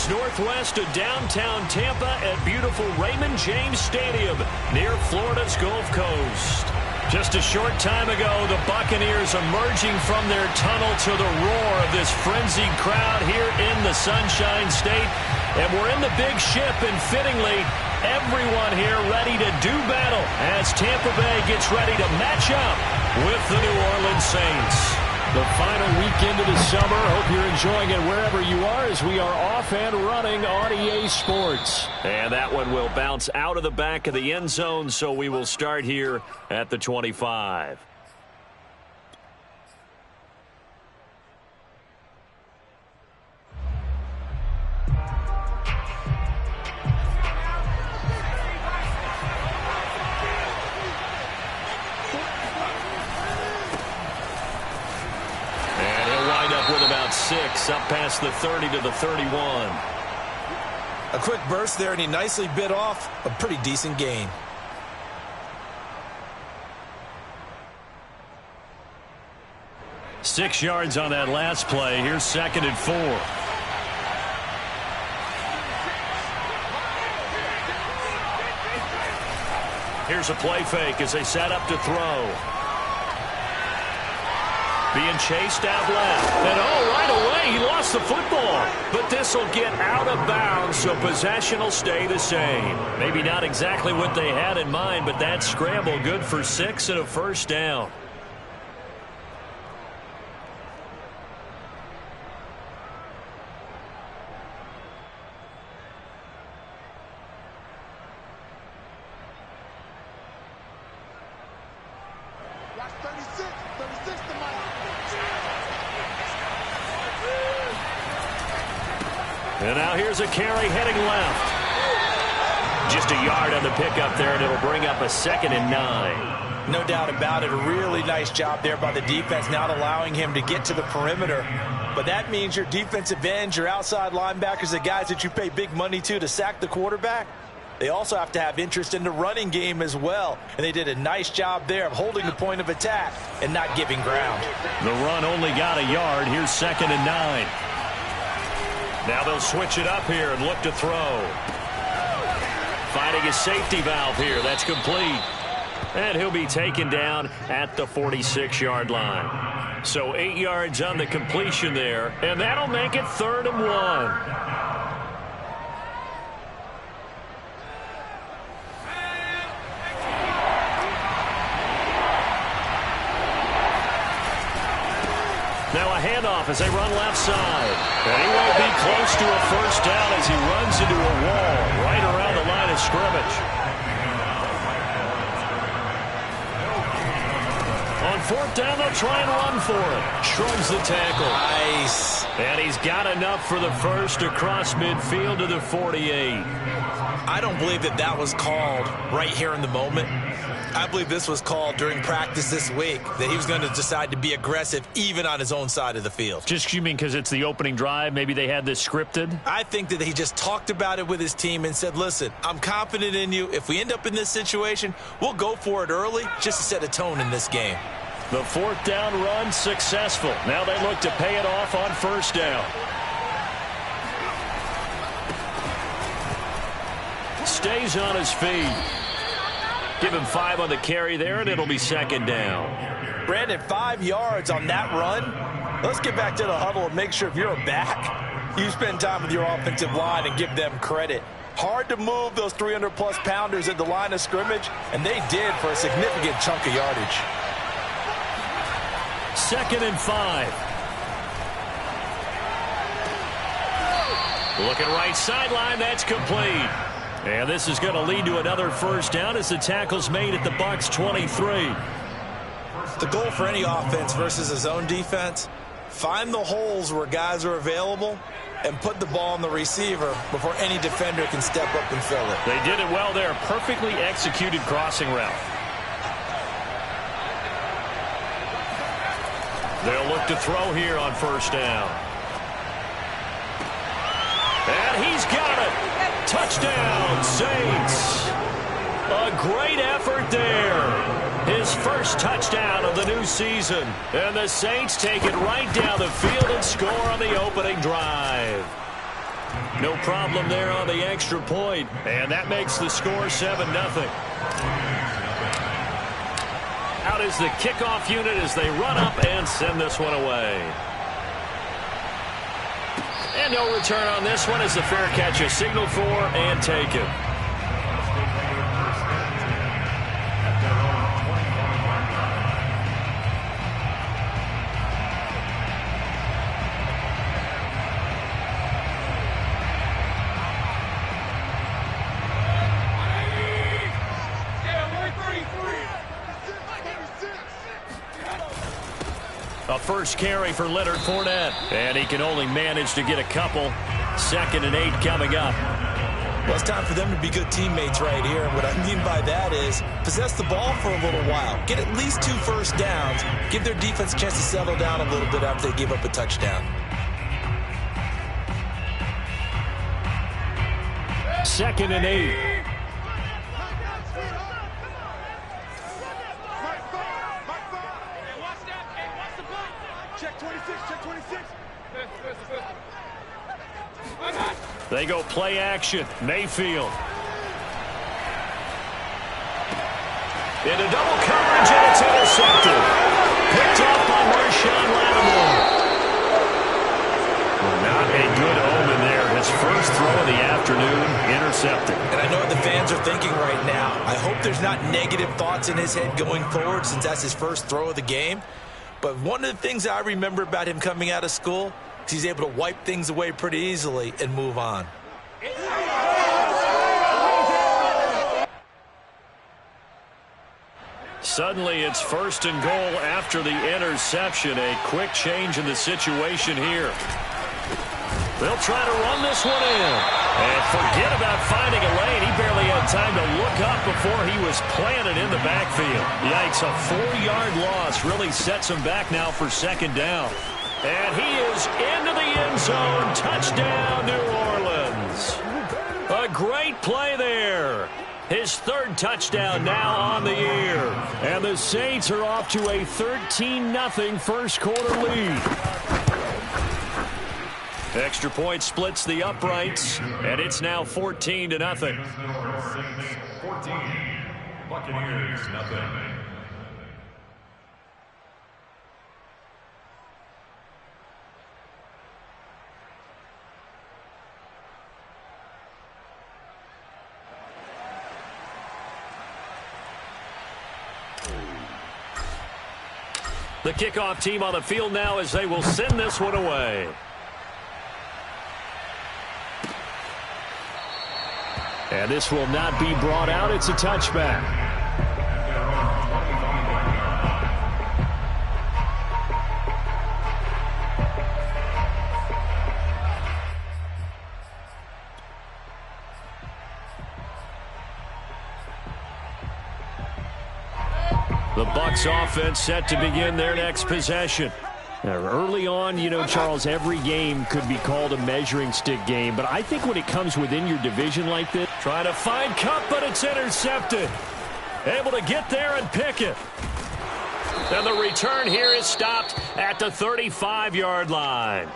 Northwest of downtown Tampa at beautiful Raymond James Stadium near Florida's Gulf Coast. Just a short time ago, the Buccaneers emerging from their tunnel to the roar of this frenzied crowd here in the Sunshine State. And we're in the big ship, and fittingly, everyone here ready to do battle as Tampa Bay gets ready to match up with the New Orleans Saints. The final weekend of the summer. Hope you're enjoying it wherever you are as we are off and running on EA Sports. And that one will bounce out of the back of the end zone, so we will start here at the 25. With about 6, up past the 30 to the 31. A quick burst there, and he nicely bit off a pretty decent gain. Six yards on that last play. Here's 2nd and 4. Here's a play fake as they set up to throw. Being chased out left. And right away, he lost the football. But this will get out of bounds, so possession will stay the same. Maybe not exactly what they had in mind, but that scramble good for 6 and a first down. And now here's a carry heading left. Just a yard on the pickup there, and it'll bring up a 2nd and 9. No doubt about it. A really nice job there by the defense, not allowing him to get to the perimeter. But that means your defensive ends, your outside linebackers, the guys that you pay big money to sack the quarterback, they also have to have interest in the running game as well. And they did a nice job there of holding the point of attack and not giving ground. The run only got a yard. Here's 2nd and 9. Now they'll switch it up here and look to throw. Finding a safety valve here. That's complete. And he'll be taken down at the 46-yard line. So 8 yards on the completion there. And that'll make it 3rd and 1. Now a handoff as they run left side. And he won't be close to a first down as he runs into a wall right around the line of scrimmage. On 4th down, they'll try and run for it. Shrugs the tackle. Nice. And he's got enough for the first across midfield to the 48. I don't believe that was called right here in the moment. I believe this was called during practice this week, that he was going to decide to be aggressive even on his own side of the field. Just you mean because it's the opening drive? Maybe they had this scripted? I think that he just talked about it with his team and said, listen, I'm confident in you. If we end up in this situation, we'll go for it early just to set a tone in this game. The 4th down run successful. Now they look to pay it off on 1st down. Stays on his feet. Give him 5 on the carry there, and it'll be 2nd down. Brandon, 5 yards on that run. Let's get back to the huddle and make sure if you're a back, you spend time with your offensive line and give them credit. Hard to move those 300-plus pounders at the line of scrimmage, and they did for a significant chunk of yardage. 2nd and 5. Looking right sideline, that's complete. And this is going to lead to another first down as the tackle's made at the Bucs 23. The goal for any offense versus a zone defense, find the holes where guys are available and put the ball on the receiver before any defender can step up and fill it. They did it well there. Perfectly executed crossing route. They'll look to throw here on first down. And he's got it. Touchdown, Saints. A great effort there. His first touchdown of the new season. And the Saints take it right down the field and score on the opening drive. No problem there on the extra point. And that makes the score 7-0. Out is the kickoff unit as they run up and send this one away. And no return on this one as the fair catch is signaled for and taken. A first carry for Leonard Fournette. And he can only manage to get a couple. 2nd and 8 coming up. Well, it's time for them to be good teammates right here. And what I mean by that is possess the ball for a little while. Get at least 2 first downs. Give their defense a chance to settle down a little bit after they give up a touchdown. 2nd and 8. They go play action. Mayfield. Into double coverage, and it's intercepted. Picked up by Marshawn Lattimore. Not a good omen there. His first throw of the afternoon, intercepted. And I know what the fans are thinking right now. I hope there's not negative thoughts in his head going forward since that's his first throw of the game. But one of the things I remember about him coming out of school, he's able to wipe things away pretty easily and move on. Suddenly it's 1st and goal after the interception. A quick change in the situation here. They'll try to run this one in. And forget about finding a lane. He barely had time to look up before he was planted in the backfield. Yikes, a 4-yard loss really sets him back now for 2nd down. And he is into the end zone. Touchdown, New Orleans. A great play there. His 3rd touchdown now on the year. And the Saints are off to a 13-0 first quarter lead. Extra point splits the uprights, and it's now 14-0. 14, Buccaneers, nothing. The kickoff team on the field now as they will send this one away. And this will not be brought out. It's a touchback. The Bucs offense set to begin their next possession. Now, early on, you know, Charles, every game could be called a measuring stick game. But I think when it comes within your division like this, trying to find Kupp, but it's intercepted. Able to get there and pick it. And the return here is stopped at the 35-yard line.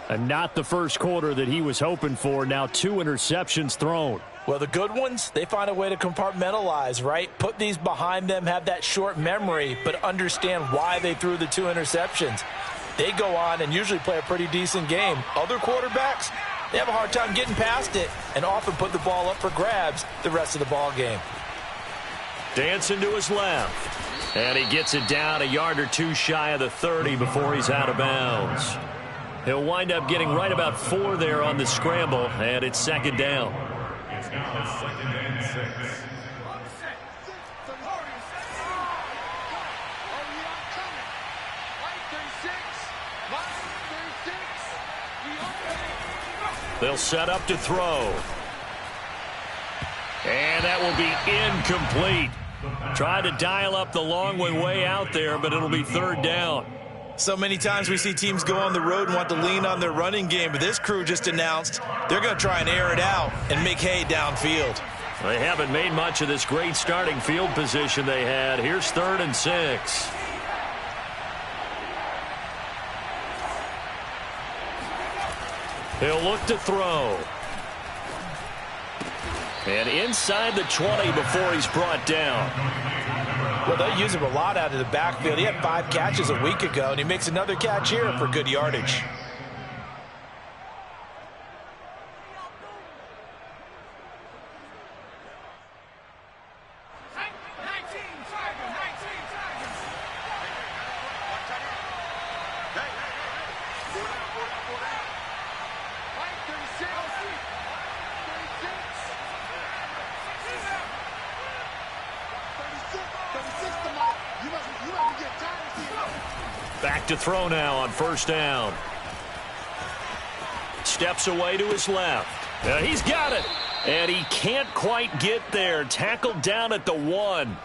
And not the first quarter that he was hoping for. Now 2 interceptions thrown. Well, the good ones, they find a way to compartmentalize, right? Put these behind them, have that short memory, but understand why they threw the 2 interceptions. They go on and usually play a pretty decent game. Other quarterbacks, they have a hard time getting past it and often put the ball up for grabs the rest of the ball game. Dancing to his left. And he gets it down a yard or two shy of the 30 before he's out of bounds. He'll wind up getting right about 4 there on the scramble, and it's second down. It's now second and 6. They'll set up to throw. And that will be incomplete. Tried to dial up the long way out there, but it'll be third down. So many times we see teams go on the road and want to lean on their running game, but this crew just announced they're going to try and air it out and make hay downfield. They haven't made much of this great starting field position they had. Here's 3rd and 6. He'll look to throw. And inside the 20 before he's brought down. Well, they use him a lot out of the backfield. He had 5 catches a week ago, and he makes another catch here for good yardage. Back to throw now on first down. Steps away to his left. He's got it. And he can't quite get there. Tackled down at the 1.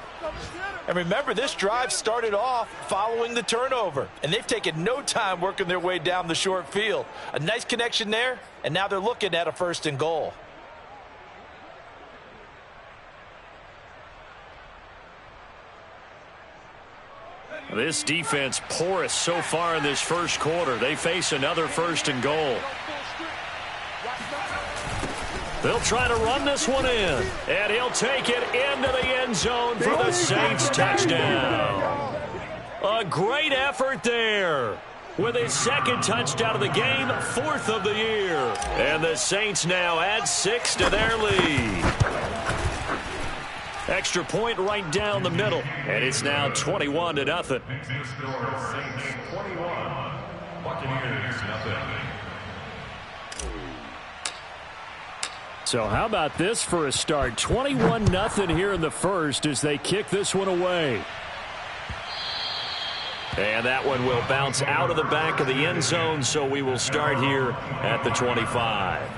And remember, this drive started off following the turnover. And they've taken no time working their way down the short field. A nice connection there, and now they're looking at a 1st and goal. This defense porous so far in this first quarter. They face another 1st and goal. They'll try to run this one in. And he'll take it into the end zone for the Saints touchdown. A great effort there. With his 2nd touchdown of the game, 4th of the year. And the Saints now add 6 to their lead. Extra point right down the middle. And it's now 21-0. Next to the score, Saints 21, Buccaneers nothing. So how about this for a start? 21-0 here in the first as they kick this one away. And that one will bounce out of the back of the end zone, so we will start here at the 25.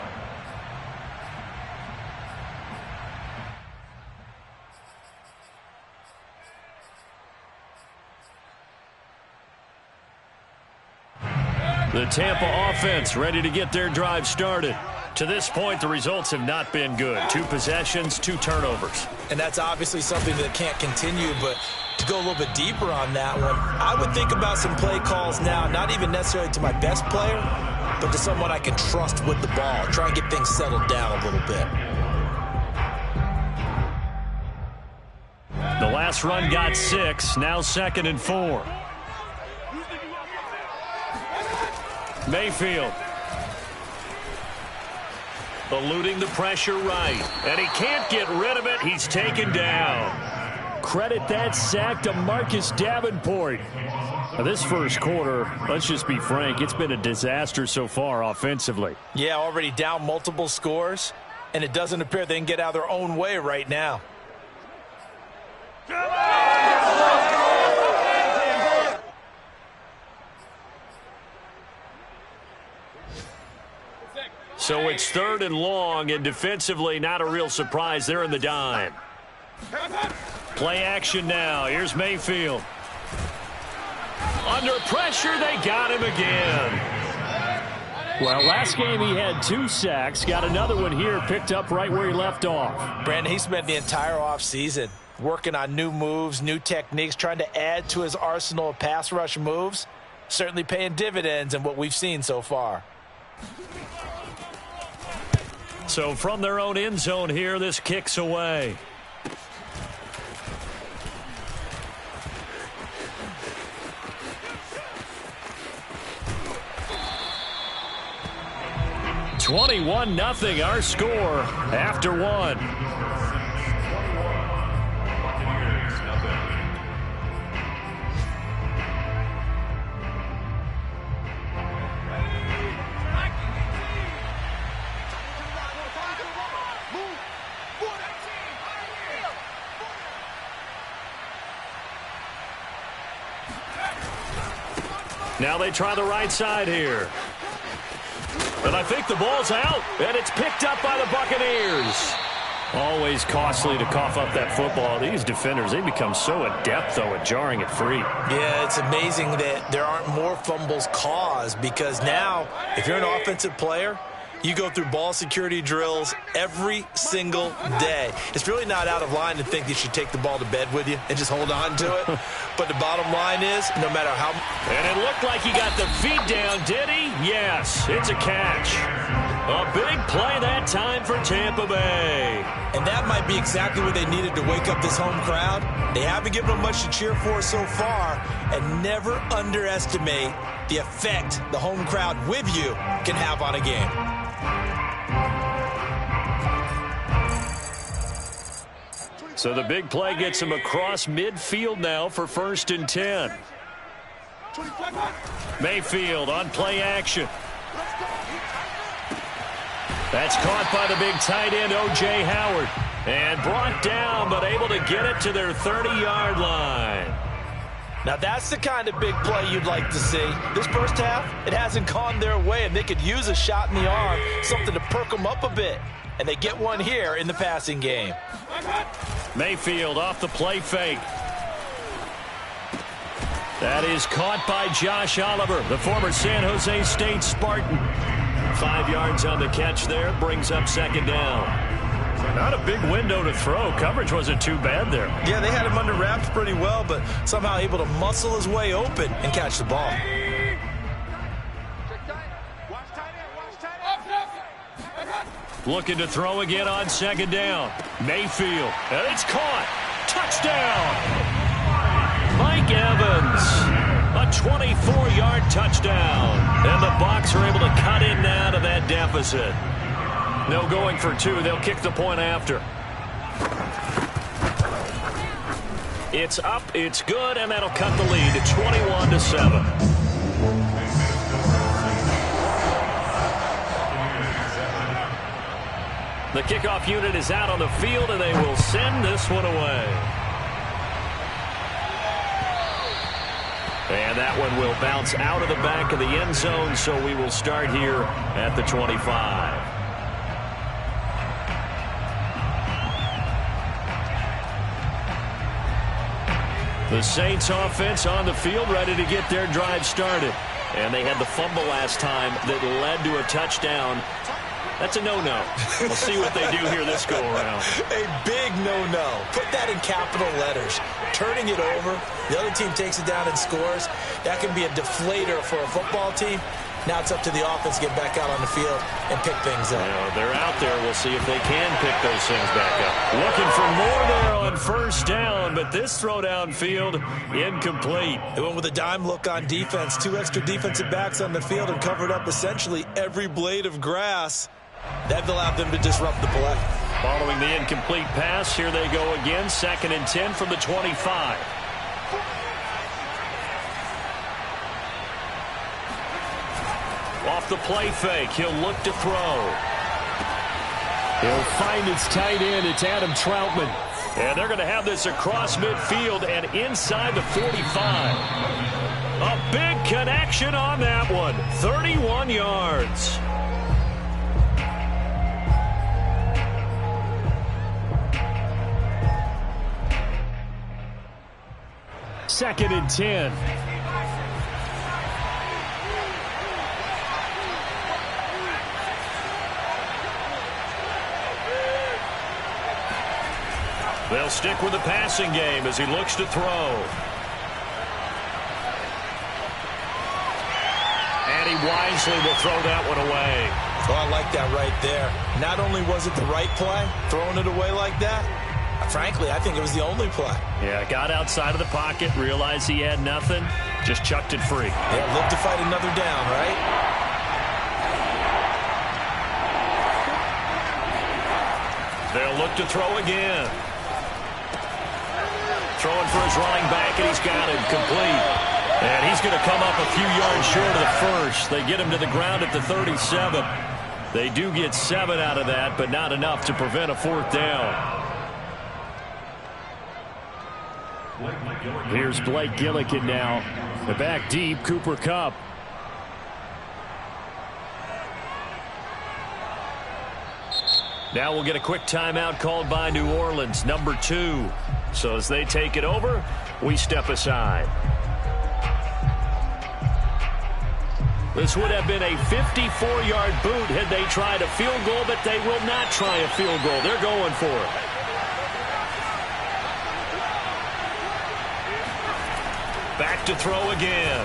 The Tampa offense ready to get their drive started. To this point, the results have not been good. 2 possessions, 2 turnovers. And that's obviously something that can't continue, but to go a little bit deeper on that one, I would think about some play calls now, not even necessarily to my best player, but to someone I can trust with the ball. Try and get things settled down a little bit. The last run got 6, now 2nd and 4. Mayfield. Eluding the pressure right. And he can't get rid of it. He's taken down. Credit that sack to Marcus Davenport. Now, this first quarter, let's just be frank, it's been a disaster so far offensively. Yeah, already down multiple scores, and it doesn't appear they can get out of their own way right now. So it's 3rd and long, and defensively not a real surprise. They're in the dime. Play action now. Here's Mayfield. Under pressure, they got him again. Well, last game he had 2 sacks. Got another one here, picked up right where he left off. Brandon, he spent the entire offseason working on new moves, new techniques, trying to add to his arsenal of pass rush moves. Certainly paying dividends in what we've seen so far. So from their own end zone here, this kicks away. (21-0) our score after 1. Now they try the right side here. And I think the ball's out, and it's picked up by the Buccaneers. Always costly to cough up that football. These defenders, they become so adept, though, at jarring it free. Yeah, it's amazing that there aren't more fumbles caused, because now, if you're an offensive player, you go through ball security drills every single day. It's really not out of line to think you should take the ball to bed with you and just hold on to it. But the bottom line is, no matter how... And it looked like he got the feet down, did he? Yes, it's a catch. A big play that time for Tampa Bay. And that might be exactly what they needed to wake up this home crowd. They haven't given them much to cheer for so far, and never underestimate the effect the home crowd with you can have on a game. So the big play gets him across midfield now for 1st and 10. Mayfield on play action. That's caught by the big tight end, O.J. Howard. And brought down, but able to get it to their 30-yard line. Now that's the kind of big play you'd like to see. This first half, it hasn't gone their way, and they could use a shot in the arm, something to perk them up a bit. And they get one here in the passing game. Mayfield off the play fake. That is caught by Josh Oliver, the former San Jose State Spartan. 5 yards on the catch there, brings up 2nd down. Not a big window to throw. Coverage wasn't too bad there. Yeah, they had him under wraps pretty well, but somehow able to muscle his way open and catch the ball. Looking to throw again on 2nd down. Mayfield, and it's caught. Touchdown! Mike Evans. A 24-yard touchdown. And the Bucs are able to cut in now to that deficit. No going for 2. They'll kick the point after. It's up, it's good, and that'll cut the lead to 21-7. The kickoff unit is out on the field, and they will send this one away. And that one will bounce out of the back of the end zone, so we will start here at the 25. The Saints offense on the field, ready to get their drive started. And they had the fumble last time that led to a touchdown. That's a no-no. We'll see what they do here this go-around. A big no-no. Put that in capital letters. Turning it over, the other team takes it down and scores. That can be a deflator for a football team. Now it's up to the offense to get back out on the field and pick things up. They're out there. We'll see if they can pick those things back up. Looking for more there on 1st down, but this throw downfield incomplete. They went with a dime look on defense. 2 extra defensive backs on the field and covered up essentially every blade of grass. That allowed them to disrupt the play. Following the incomplete pass, here they go again. 2nd and 10 from the 25. Off the play fake, he'll look to throw. He'll find his tight end. It's Adam Troutman. And they're going to have this across midfield and inside the 45. A big connection on that one. 31 yards. Second and 10. They'll stick with the passing game as he looks to throw. And he wisely will throw that one away. Oh, I like that right there. Not only was it the right play, throwing it away like that, frankly, I think it was the only play. Yeah, got outside of the pocket, realized he had nothing, just chucked it free. Yeah, live to fight another down, right? They'll look to throw again. Throwing for his running back, and he's got it complete. And he's going to come up a few yards short of the first. They get him to the ground at the 37. They do get 7 out of that, but not enough to prevent a 4th down. Here's Blake Gillikin now The back deep, Cooper Kupp. Now we'll get a quick timeout called by New Orleans, number 2. So as they take it over, we step aside. This would have been a 54-yard boot had they tried a field goal, but they will not try a field goal. They're going for it. Back to throw again.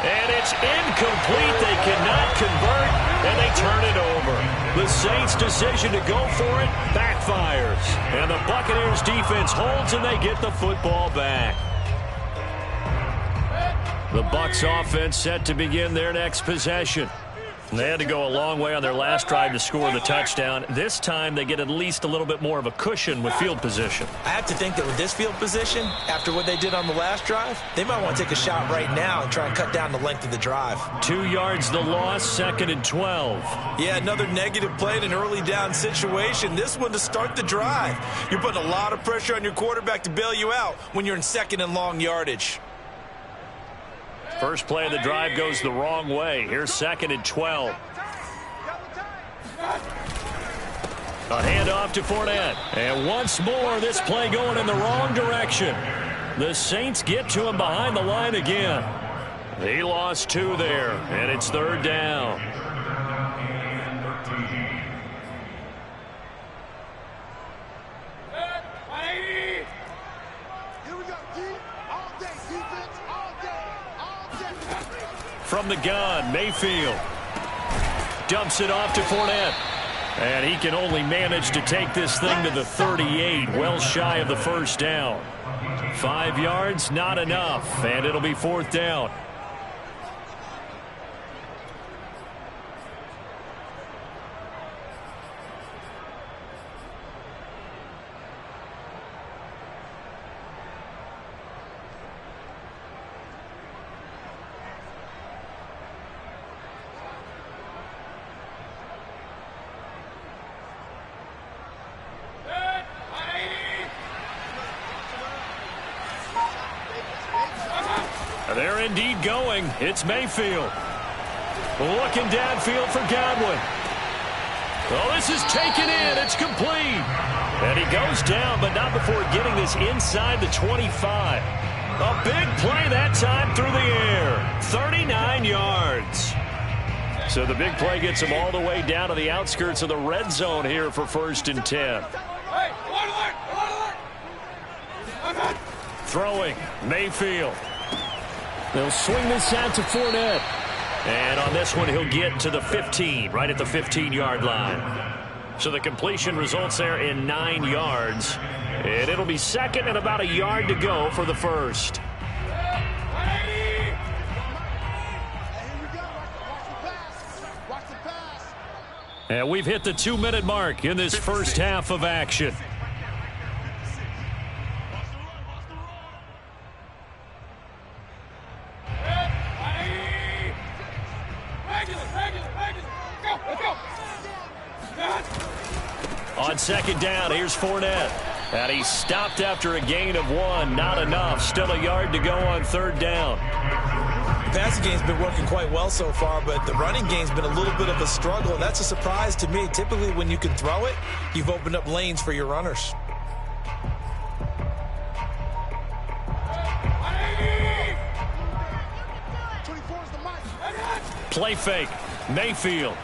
And it's incomplete. They cannot convert, and they turn it over. The Saints' decision to go for it backfires. And the Buccaneers defense holds, and they get the football back. The Bucs offense set to begin their next possession. They had to go a long way on their last drive to score the touchdown. This time they get at least a little bit more of a cushion with field position. I have to think that with this field position, after what they did on the last drive, they might want to take a shot right now and try and cut down the length of the drive. 2 yards the loss, 2nd and 12. Yeah, another negative play in an early down situation. This one to start the drive. You're putting a lot of pressure on your quarterback to bail you out when you're in 2nd and long yardage. First play of the drive goes the wrong way. Here's 2nd and 12. A handoff to Fournette. And once more, this play going in the wrong direction. The Saints get to him behind the line again. He lost 2 there, and it's 3rd down. From the gun, Mayfield dumps it off to Fournette. And he can only manage to take this thing to the 38, well shy of the first down. 5 yards, not enough, and it'll be 4th down. They're indeed going. It's Mayfield. Looking downfield for Godwin. Oh, this is taken in. It's complete. And he goes down, but not before getting this inside the 25. A big play that time through the air. 39 yards. So the big play gets him all the way down to the outskirts of the red zone here for 1st and 10. Throwing, Mayfield. They'll swing this out to Fournette. And on this one, he'll get to the 15, right at the 15-yard line. So the completion results there in 9 yards. And it'll be 2nd and about a yard to go for the first. And we've hit the 2-minute mark in this first half of action. On 2nd down, here's Fournette. And he stopped after a gain of 1. Not enough. Still a yard to go on 3rd down. The passing game's been working quite well so far, but the running game's been a little bit of a struggle, and that's a surprise to me. Typically, when you can throw it, you've opened up lanes for your runners. Play fake. Mayfield.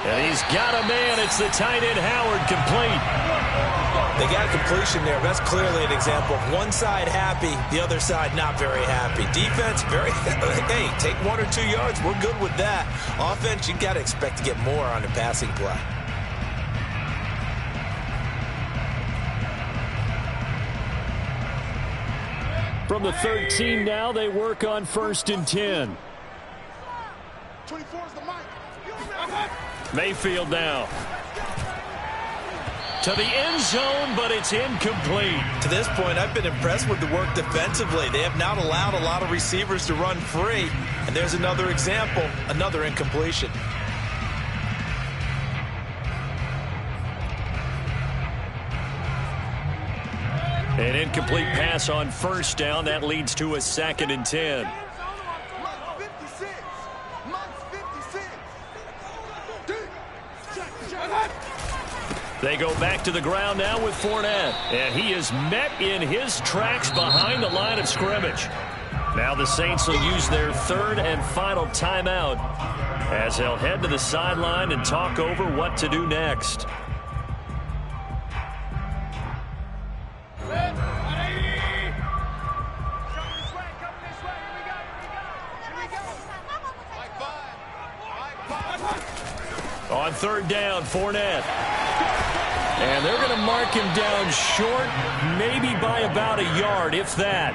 And he's got a man. It's the tight end, Howard, complete. They got a completion there. That's clearly an example of one side happy, the other side not very happy. Defense, very, hey, take 1 or 2 yards. We're good with that. Offense, you got to expect to get more on the passing play. From the 13 now, they work on 1st and 10. 24 is the mic. Mayfield now. To the end zone, but it's incomplete. To this point, I've been impressed with the work defensively. They have not allowed a lot of receivers to run free. And there's another example, another incompletion. An incomplete pass on first down. That leads to a 2nd and 10. They go back to the ground now with Fournette. And he is met in his tracks behind the line of scrimmage. Now the Saints will use their 3rd and final timeout as they'll head to the sideline and talk over what to do next. On 3rd down, Fournette. And they're going to mark him down short, maybe by about a yard, if that.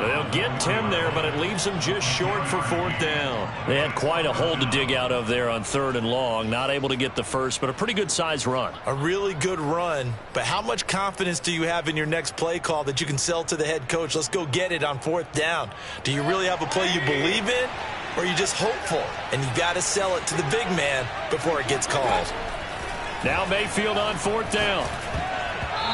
They'll get 10 there, but it leaves them just short for 4th down. They had quite a hole to dig out of there on 3rd and long. Not able to get the first, but a pretty good-sized run. A really good run, but how much confidence do you have in your next play call that you can sell to the head coach? Let's go get it on 4th down. Do you really have a play you believe in, or are you just hopeful? And you got to sell it to the big man before it gets called. Now Mayfield on 4th down.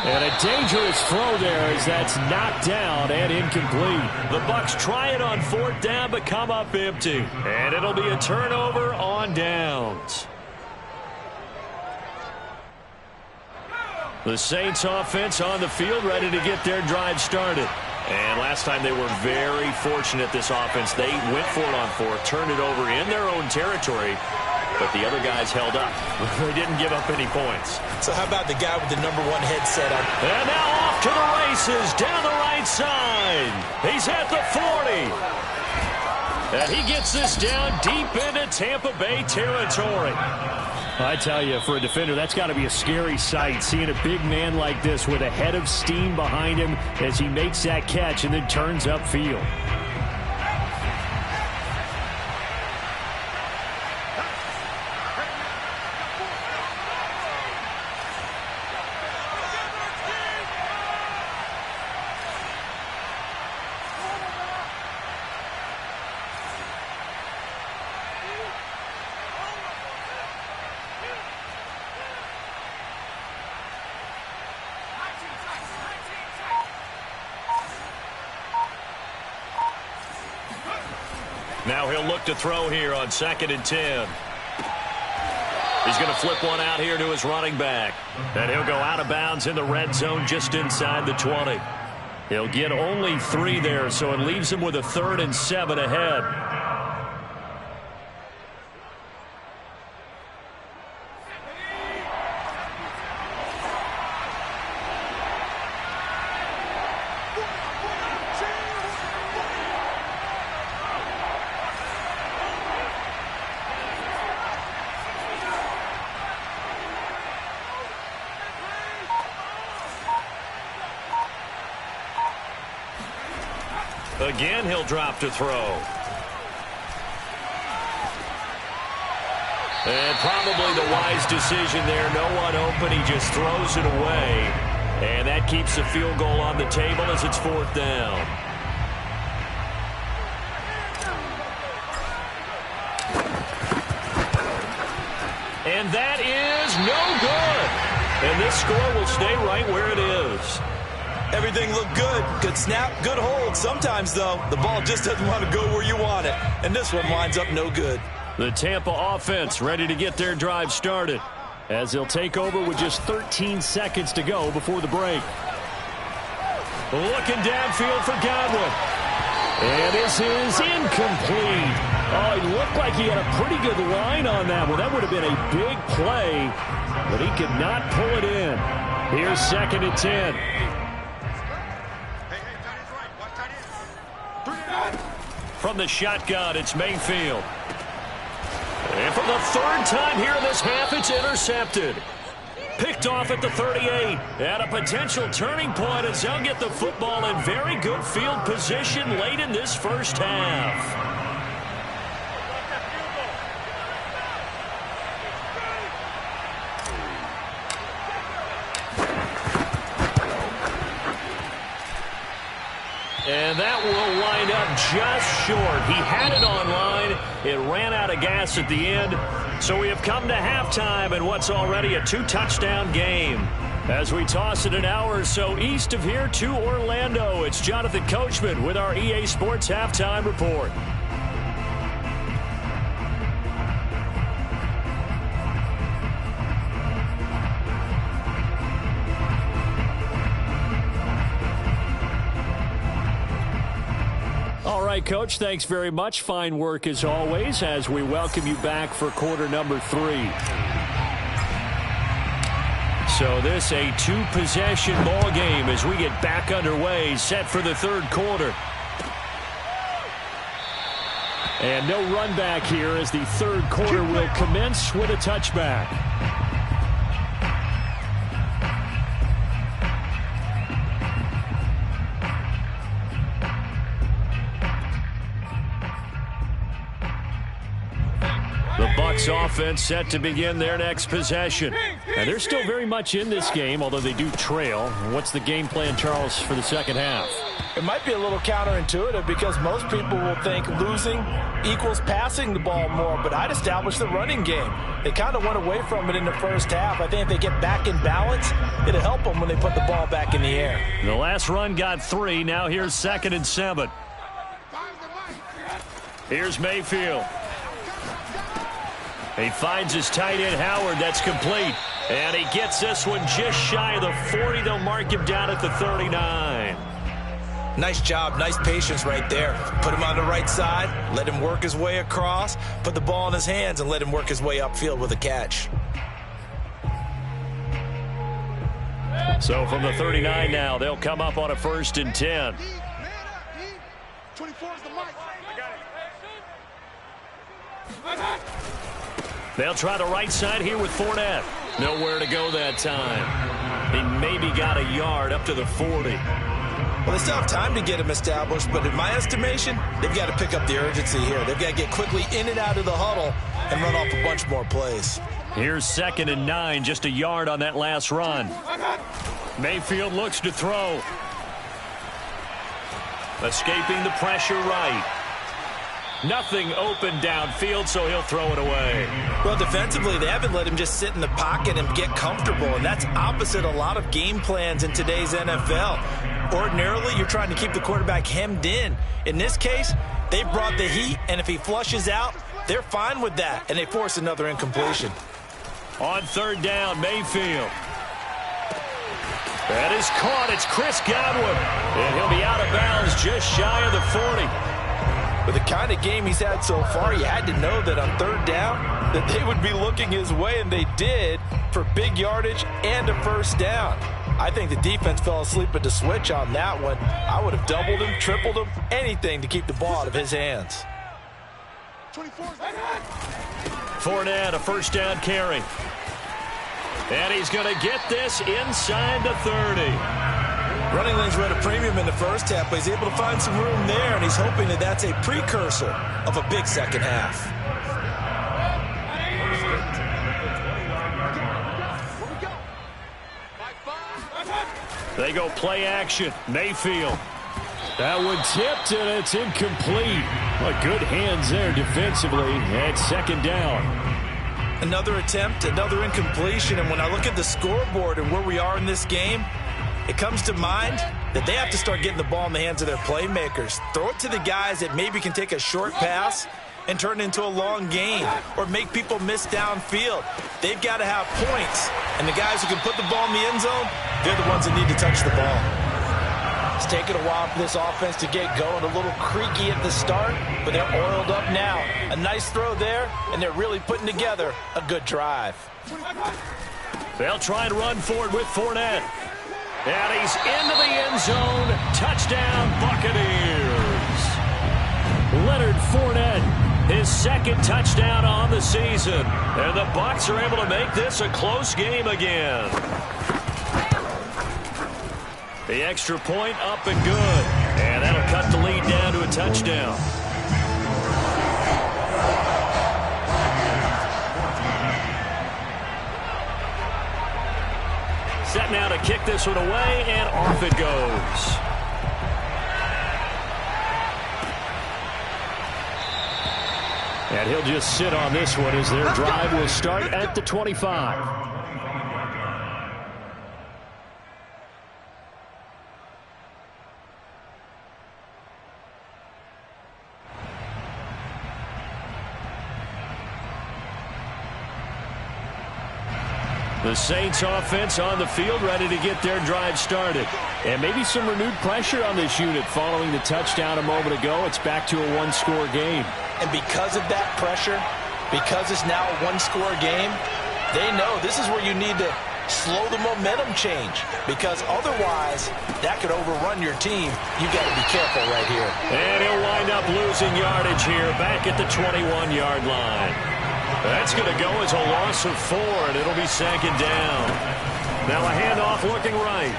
And a dangerous throw there as that's knocked down and incomplete. The Bucs try it on 4th down but come up empty. And it'll be a turnover on downs. The Saints offense on the field ready to get their drive started. And last time they were very fortunate, this offense. They went for it on 4th, turned it over in their own territory. But the other guys held up. They didn't give up any points. So how about the guy with the #1 headset on? And now off to the races down the right side. He's at the 40. And he gets this down deep into Tampa Bay territory. I tell you, for a defender, that's got to be a scary sight, seeing a big man like this with a head of steam behind him as he makes that catch and then turns upfield. Now he'll look to throw here on 2nd and 10. He's going to flip one out here to his running back. And he'll go out of bounds in the red zone just inside the 20. He'll get only 3 there, so it leaves him with a 3rd and 7 ahead. Again, he'll drop to throw. And probably the wise decision there. No one open. He just throws it away. And that keeps the field goal on the table as it's 4th down. And that is no good. And this score will stay right where it is. Everything looked good. Good snap, good hold. Sometimes, though, the ball just doesn't want to go where you want it. And this one winds up no good. The Tampa offense ready to get their drive started as they'll take over with just 13 seconds to go before the break. Looking downfield for Godwin. And this is incomplete. Oh, he looked like he had a pretty good line on that one. That would have been a big play, but he could not pull it in. Here's 2nd and 10. From the shotgun, it's Mayfield. And for the 3rd time here in this half, it's intercepted. Picked off at the 38. At a potential turning point as they'll get the football in very good field position late in this first half. And that will wind up just short. He had it on line. It ran out of gas at the end. So we have come to halftime in what's already a 2-touchdown game. As we toss it an hour or so east of here to Orlando, it's Jonathan Coachman with our EA Sports Halftime Report. All right, Coach, thanks very much. Fine work as always as we welcome you back for quarter number 3. So this a two-possession ball game as we get back underway, set for the third quarter. And no run back here as the third quarter will commence with a touchback. The Bucs offense set to begin their next possession. And they're still very much in this game, although they do trail. What's the game plan, Charles, for the second half? It might be a little counterintuitive because most people will think losing equals passing the ball more, but I'd establish the running game. They kind of went away from it in the first half. I think if they get back in balance, it'll help them when they put the ball back in the air. The last run got 3. Now here's 2nd and 7. Here's Mayfield. He finds his tight end, Howard. That's complete. And he gets this one just shy of the 40. They'll mark him down at the 39. Nice job, nice patience right there. Put him on the right side, let him work his way across, put the ball in his hands, and let him work his way upfield with a catch. So from the 39 now, they'll come up on a 1st and 10. 24 is the mic. They'll try the right side here with Fournette. Nowhere to go that time. He maybe got a yard up to the 40. Well, they still have time to get him established, but in my estimation, they've got to pick up the urgency here. They've got to get quickly in and out of the huddle and run off a bunch more plays. Here's 2nd and 9, just a yard on that last run. Mayfield looks to throw. Escaping the pressure right. Nothing open downfield, so he'll throw it away. Well, defensively, they haven't let him just sit in the pocket and get comfortable, and that's opposite a lot of game plans in today's NFL. Ordinarily, you're trying to keep the quarterback hemmed in. In this case, they brought the heat, and if he flushes out, they're fine with that, and they force another incompletion. On 3rd down, Mayfield. That is caught. It's Chris Godwin, and he'll be out of bounds just shy of the 40. With the kind of game he's had so far, you had to know that on 3rd down that they would be looking his way, and they did, for big yardage and a 1st down. I think the defense fell asleep at the switch on that one. I would have doubled him, tripled him, anything to keep the ball out of his hands. Fournette, a 1st down carry. And he's going to get this inside the 30. Running lanes were at a premium in the first half, but he's able to find some room there, and he's hoping that that's a precursor of a big second half. They go play action. Mayfield. That one tipped, and it's incomplete. Well, good hands there defensively at 2nd down. Another attempt, another incompletion, and when I look at the scoreboard and where we are in this game, it comes to mind that they have to start getting the ball in the hands of their playmakers. Throw it to the guys that maybe can take a short pass and turn it into a long gain or make people miss downfield. They've got to have points, and the guys who can put the ball in the end zone, they're the ones that need to touch the ball. It's taken a while for this offense to get going, a little creaky at the start, but they're oiled up now. A nice throw there, and they're really putting together a good drive. They'll try and run forward with Fournette. And he's into the end zone. Touchdown, Buccaneers. Leonard Fournette, his 2nd touchdown on the season. And the Bucs are able to make this a close game again. The extra point up and good. And that'll cut the lead down to a touchdown. Set now to kick this one away, and off it goes. And he'll just sit on this one as their drive will start at the 25. The Saints offense on the field, ready to get their drive started. And maybe some renewed pressure on this unit following the touchdown a moment ago. It's back to a one-score game. And because of that pressure, because it's now a one-score game, they know this is where you need to slow the momentum change, because otherwise that could overrun your team. You've got to be careful right here. And he'll wind up losing yardage here back at the 21-yard line. That's going to go as a loss of 4, and it'll be second down. Now a handoff looking right.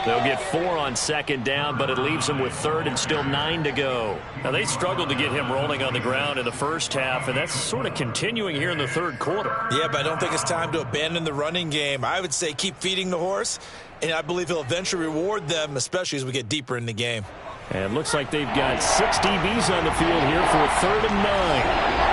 They'll get 4 on second down, but it leaves them with third and still 9 to go. Now, they struggled to get him rolling on the ground in the first half, and that's sort of continuing here in the third quarter. Yeah, but I don't think it's time to abandon the running game. I would say keep feeding the horse, and I believe he'll eventually reward them, especially as we get deeper in the game. And looks like they've got 6 DBs on the field here for a 3rd and 9.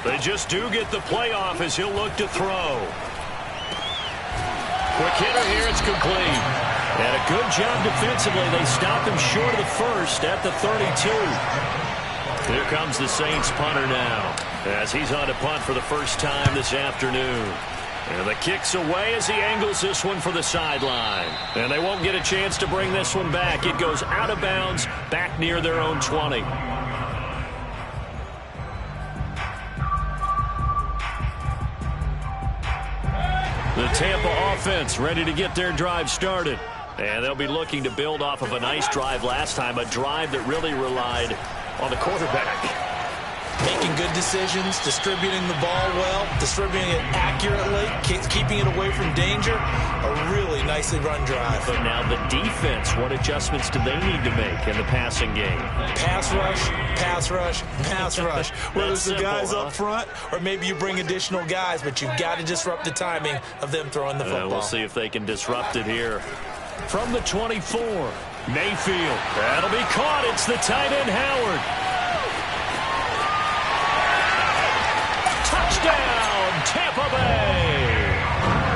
They just do get the playoff as he'll look to throw. Quick hitter here, it's complete. And a good job defensively. They stop him short of the first at the 32. Here comes the Saints punter now, as he's on to punt for the first time this afternoon. And the kick's away as he angles this one for the sideline. And they won't get a chance to bring this one back. It goes out of bounds, back near their own 20. The Tampa offense ready to get their drive started. And they'll be looking to build off of a nice drive last time, a drive that really relied on the quarterback. Making good decisions, distributing the ball well, distributing it accurately, keeping it away from danger. A really nicely run drive. But now the defense, what adjustments do they need to make in the passing game? Pass rush, pass rush, pass rush. Whether it's the guys up front or maybe you bring additional guys, but you've got to disrupt the timing of them throwing the football. We'll see if they can disrupt it here. From the 24, Mayfield. That'll be caught. It's the tight end, Howard. Touchdown, Tampa Bay.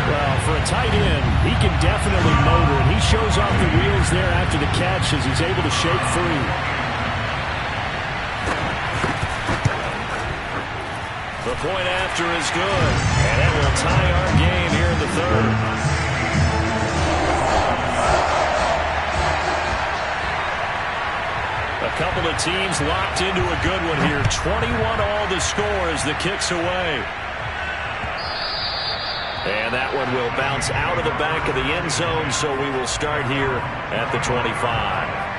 Well, for a tight end, he can definitely motor, and he shows off the wheels there after the catch as he's able to shake free. The point after is good, and that will tie our game here in the third. A couple of teams locked into a good one here. 21-all the score as the kick's away. And that one will bounce out of the back of the end zone, so we will start here at the 25.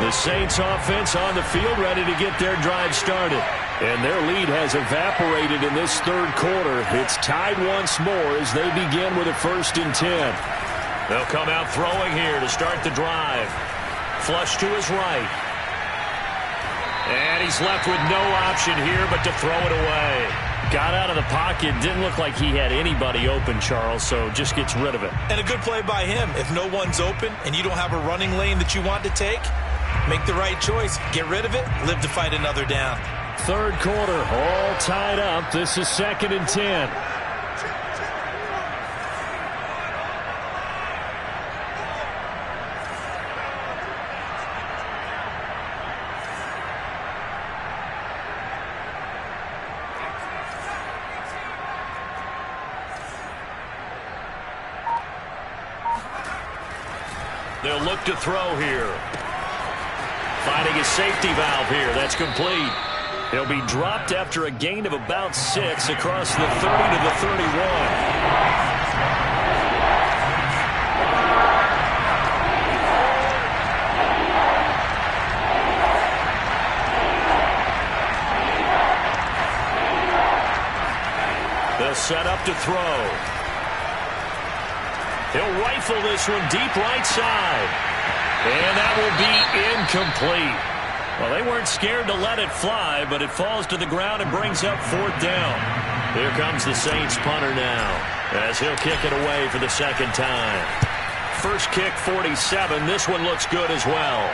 The Saints offense on the field ready to get their drive started. And their lead has evaporated in this third quarter. It's tied once more as they begin with a 1st and 10. They'll come out throwing here to start the drive. Flush to his right. And he's left with no option here but to throw it away. Got out of the pocket. Didn't look like he had anybody open, Charles, so just gets rid of it. And a good play by him. If no one's open and you don't have a running lane that you want to take, make the right choice. Get rid of it. Live to fight another down. Third quarter, all tied up. This is 2nd and 10. They'll look to throw here. Finding his safety valve here. That's complete. He'll be dropped after a gain of about 6 across the 30 to the 31. They'll set up to throw. He'll rifle this one deep right side. And that will be incomplete. Well, they weren't scared to let it fly, but it falls to the ground and brings up 4th down. Here comes the Saints punter now, as he'll kick it away for the second time. First kick, 47. This one looks good as well.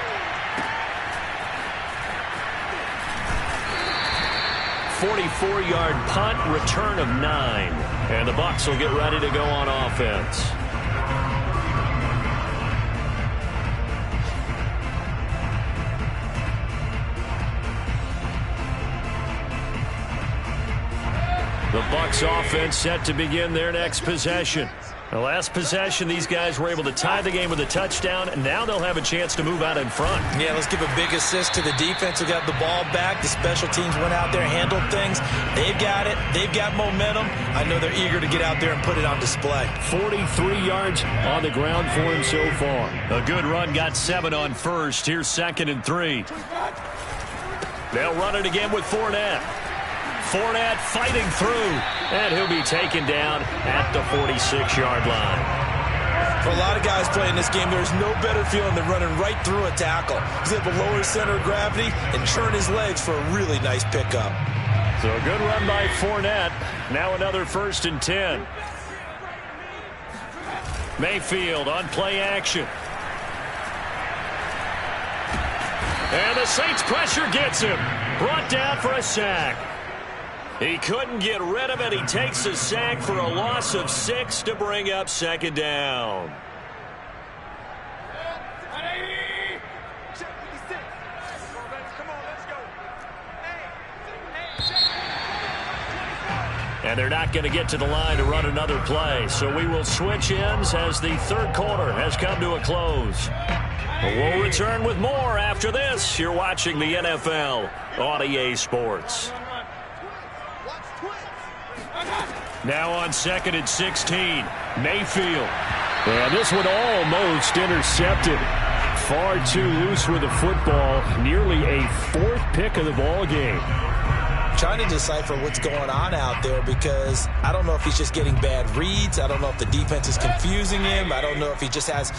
44-yard punt, return of 9. And the Bucs will get ready to go on offense. The Bucs offense set to begin their next possession. The last possession, these guys were able to tie the game with a touchdown, and now they'll have a chance to move out in front. Yeah, let's give a big assist to the defense who got the ball back. The special teams went out there, handled things. They've got it. They've got momentum. I know they're eager to get out there and put it on display. 43 yards on the ground for him so far. A good run, got 7 on first. Here's 2nd and 3. They'll run it again with Fournette. Fournette fighting through, and he'll be taken down at the 46-yard line. For a lot of guys playing this game, there's no better feeling than running right through a tackle. He's able to lower his center of gravity and churn his legs for a really nice pickup. So a good run by Fournette. Now another 1st and 10. Mayfield on play action. And the Saints pressure gets him. Brought down for a sack. He couldn't get rid of it. He takes a sack for a loss of 6 to bring up 2nd down. And they're not going to get to the line to run another play. So we will switch ends as the 3rd quarter has come to a close. We'll return with more after this. You're watching the NFL on EA Sports. Now on 2nd and 16, Mayfield. And this one almost intercepted. Far too loose with the football. Nearly a 4th pick of the ball game. Trying to decipher what's going on out there because I don't know if he's just getting bad reads. I don't know if the defense is confusing him. I don't know if he just has,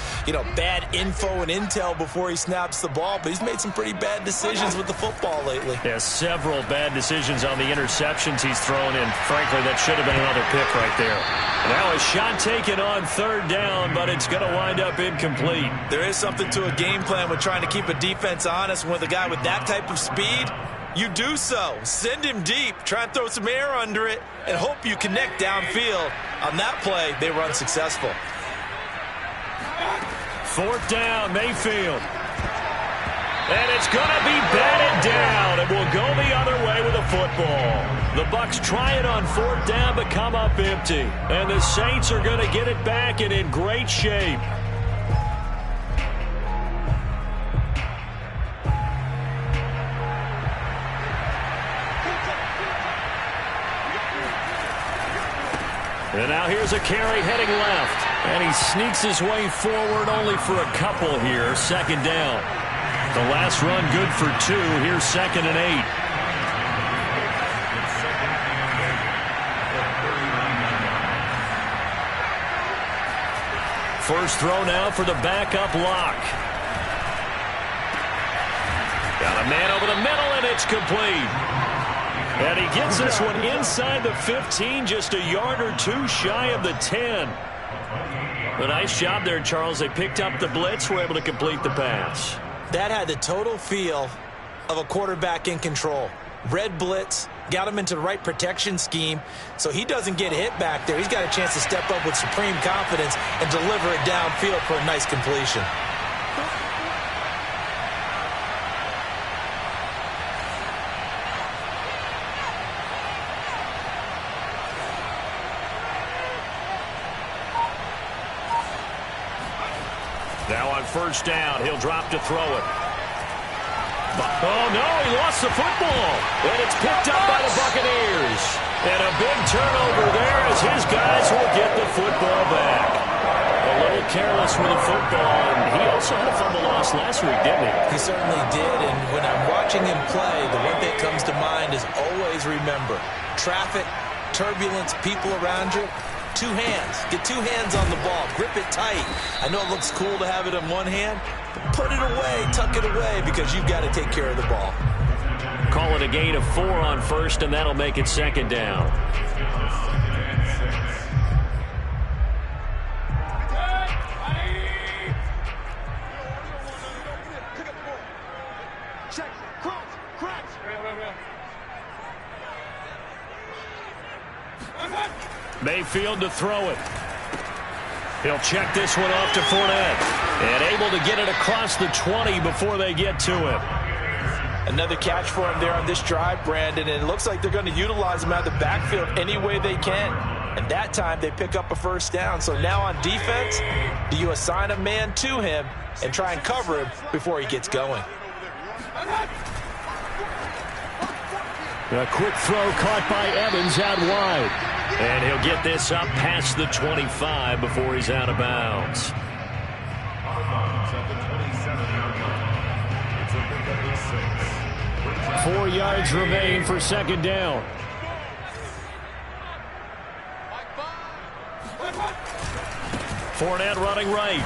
bad info and intel before he snaps the ball. But he's made some pretty bad decisions with the football lately. Yeah, several bad decisions on the interceptions he's thrown in. Frankly, that should have been another pick right there. Now a shot taken on 3rd down, but it's going to wind up incomplete. There is something to a game plan with trying to keep a defense honest. With a guy with that type of speed, you do so. Send him deep. Try and throw some air under it and hope you connect downfield. On that play, they were unsuccessful. 4th down, Mayfield. And it's going to be batted down. It will go the other way with the football. The Bucs try it on 4th down but come up empty. And the Saints are going to get it back and in great shape. And now here's a carry heading left. And he sneaks his way forward only for a couple here. 2nd down. The last run good for 2. Here's 2nd and 8. First throw now for the backup lock. Got a man over the middle, and it's complete. And he gets this one inside the 15, just a yard or 2 shy of the 10. A nice job there, Charles. They picked up the blitz, were able to complete the pass. That had the total feel of a quarterback in control. Red blitz, got him into the right protection scheme, so he doesn't get hit back there. He's got a chance to step up with supreme confidence and deliver it downfield for a nice completion. Now on 1st down, he'll drop to throw it. Oh, no, he lost the football. And it's picked up by the Buccaneers. And a big turnover there as his guys will get the football back. A little careless with the football, and he also had a fumble loss last week, didn't he? He certainly did, and when I'm watching him play, the one thing that comes to mind is always remember, traffic, turbulence, people around you. 2 hands. Get 2 hands on the ball. Grip it tight. I know it looks cool to have it in one hand, but put it away. Tuck it away. way because you've got to take care of the ball. Call it a gain of 4 on first, and that'll make it second down. Mayfield to throw it. He'll check this one off to Fournette. And able to get it across the 20 before they get to him. Another catch for him there on this drive, Brandon, and it looks like they're going to utilize him out of the backfield any way they can. And that time they pick up a first down. So now on defense, do you assign a man to him and try and cover him before he gets going? A quick throw caught by Evans out wide. And he'll get this up past the 25 before he's out of bounds. 4 yards remain for second down. Fournette running right.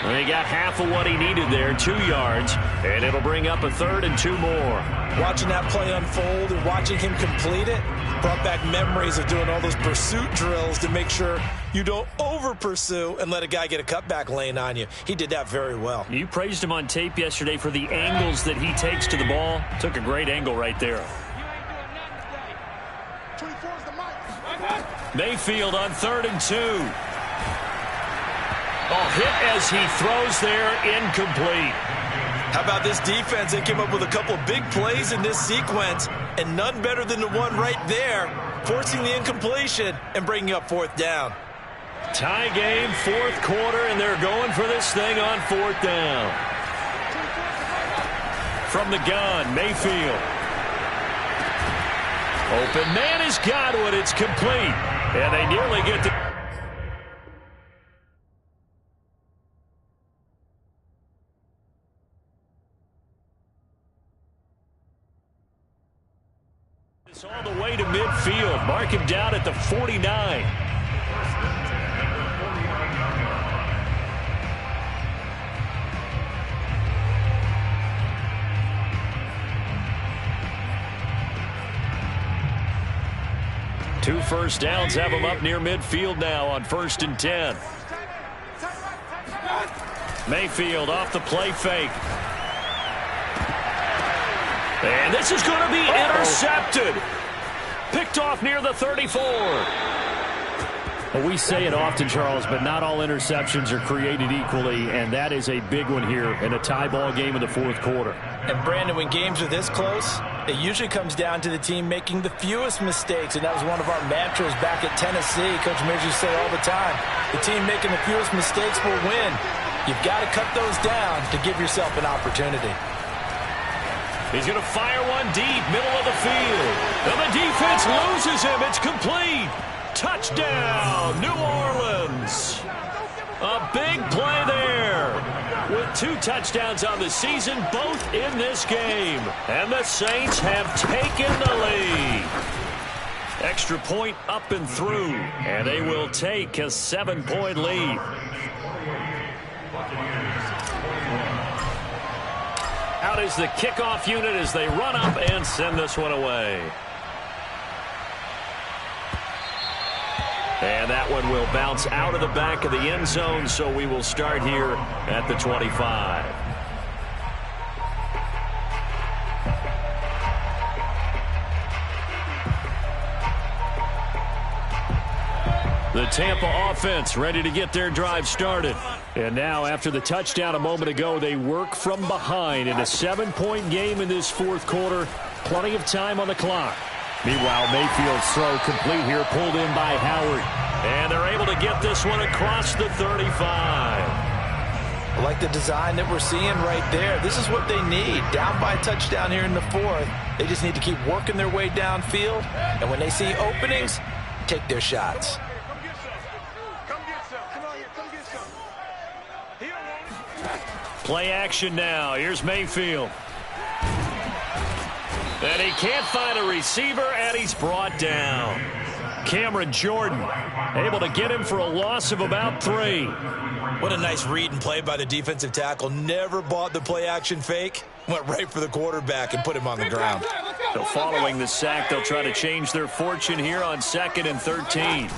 And he got half of what he needed there, 2 yards, and it'll bring up a 3rd and 2 more. Watching that play unfold and watching him complete it brought back memories of doing all those pursuit drills to make sure you don't over-pursue and let a guy get a cutback lane on you. He did that very well. You praised him on tape yesterday for the angles that he takes to the ball. Took a great angle right there. Mayfield on 3rd and 2. Oh, hit as he throws there, incomplete. How about this defense? They came up with a couple of big plays in this sequence, and none better than the one right there, forcing the incompletion and bringing up 4th down. Tie game, 4th quarter, and they're going for this thing on 4th down. From the gun, Mayfield. Open man is Godwin. It's complete. And they nearly get to... all the way to midfield. Mark him down at the 49. Two first downs have him up near midfield now on 1st and 10. Mayfield off the play fake. And this is going to be intercepted. Picked off near the 34. Well, we say it often, Charles, but not all interceptions are created equally, and that is a big one here in a tie ball game in the 4th quarter. And, Brandon, when games are this close, it usually comes down to the team making the fewest mistakes, and that was one of our mantras back at Tennessee. Coach Midge used to say all the time, the team making the fewest mistakes will win. You've got to cut those down to give yourself an opportunity. He's going to fire one deep, middle of the field. And the defense loses him. It's complete. Touchdown, New Orleans. A big play there. With 2 touchdowns on the season, both in this game. And the Saints have taken the lead. Extra point up and through. And they will take a 7-point lead. Out is the kickoff unit as they run up and send this one away. And that one will bounce out of the back of the end zone, so we will start here at the 25. The Tampa offense ready to get their drive started. And now, after the touchdown a moment ago, they work from behind in a 7-point game in this 4th quarter. Plenty of time on the clock. Meanwhile, Mayfield's throw complete here, pulled in by Howard. And they're able to get this one across the 35. I like the design that we're seeing right there. This is what they need. Down by a touchdown here in the 4th. They just need to keep working their way downfield. And when they see openings, take their shots. Play action now. Here's Mayfield. And he can't find a receiver, and he's brought down. Cameron Jordan able to get him for a loss of about 3. What a nice read and play by the defensive tackle. Never bought the play-action fake. Went right for the quarterback and put him on the ground. So following the sack, they'll try to change their fortune here on 2nd and 13.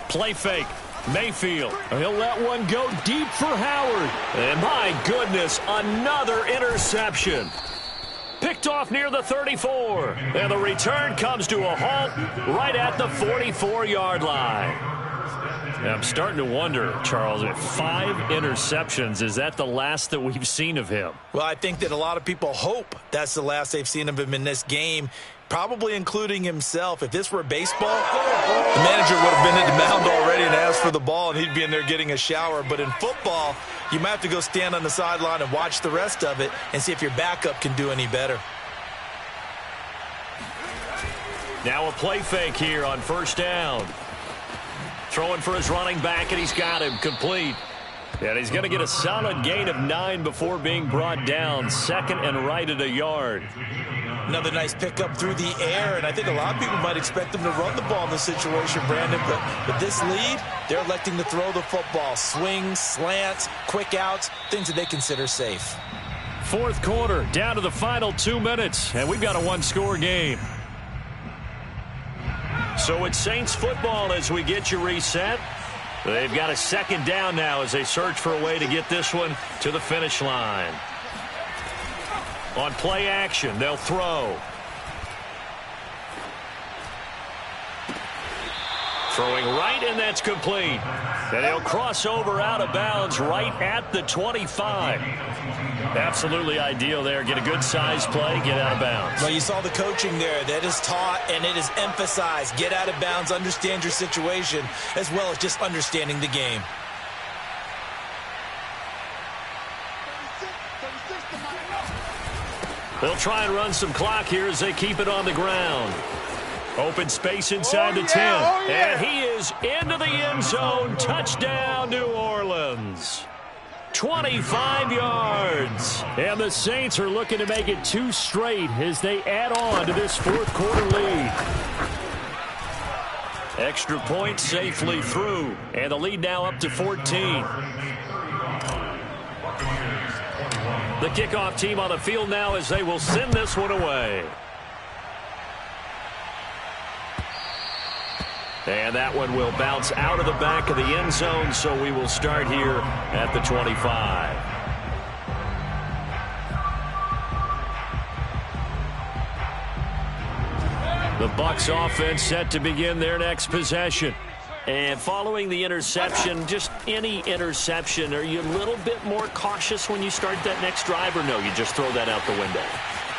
Play fake. Mayfield. He'll let one go deep for Howard. And my goodness, another interception. Picked off near the 34. And the return comes to a halt right at the 44-yard line. I'm starting to wonder, Charles, if 5 interceptions, is that the last that we've seen of him? Well, I think that a lot of people hope that's the last they've seen of him in this game, probably including himself. If this were baseball, the manager would have been at the mound already and asked for the ball, and he'd be in there getting a shower. But in football, you might have to go stand on the sideline and watch the rest of it and see if your backup can do any better. Now a play fake here on 1st down. Throwing for his running back, and he's got him complete. And he's going to get a solid gain of 9 before being brought down. 2nd and right at a yard. Another nice pickup through the air, and I think a lot of people might expect them to run the ball in this situation, Brandon. But with this lead, they're electing to throw the football. Swings, slants, quick outs, things that they consider safe. 4th quarter, down to the final 2 minutes, and we've got a 1-score game. So it's Saints football as we get you reset. They've got a 2nd down now as they search for a way to get this one to the finish line. On play action, they'll throw. Throwing right, and that's complete. And he'll cross over out of bounds right at the 25. Absolutely ideal there. Get a good size play, get out of bounds. Well, you saw the coaching there. That is taught and it is emphasized. Get out of bounds, understand your situation, as well as just understanding the game. They'll try and run some clock here as they keep it on the ground. Open space inside the 10. And he is into the end zone. Touchdown, New Orleans. 25 yards. And the Saints are looking to make it 2 straight as they add on to this 4th quarter lead. Extra point safely through. And the lead now up to 14. The kickoff team on the field now as they will send this one away. And that one will bounce out of the back of the end zone, so we will start here at the 25. The Bucs offense set to begin their next possession. And following the interception, just any interception, are you a little bit more cautious when you start that next drive, or no, you just throw that out the window?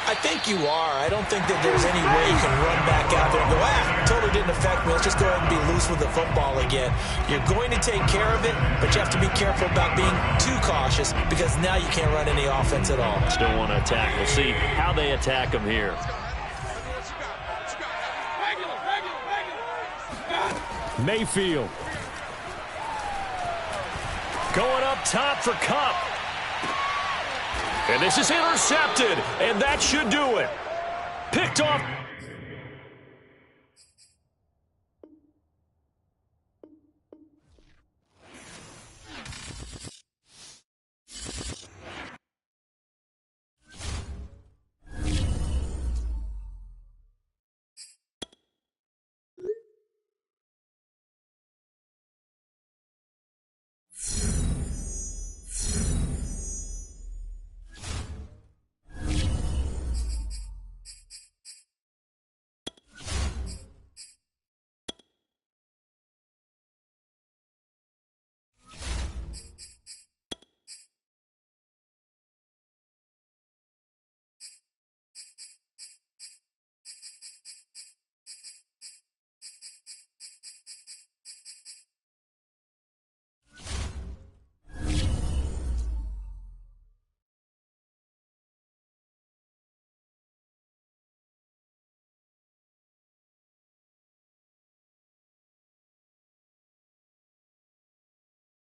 I think you are. I don't think that there's any way you can run back out there and go, totally didn't affect me. Let's just go ahead and be loose with the football again. You're going to take care of it, but you have to be careful about being too cautious because now you can't run any offense at all. Still want to attack. We'll see how they attack them here. Mayfield. Going up top for Kupp. And this is intercepted, and that should do it. Picked off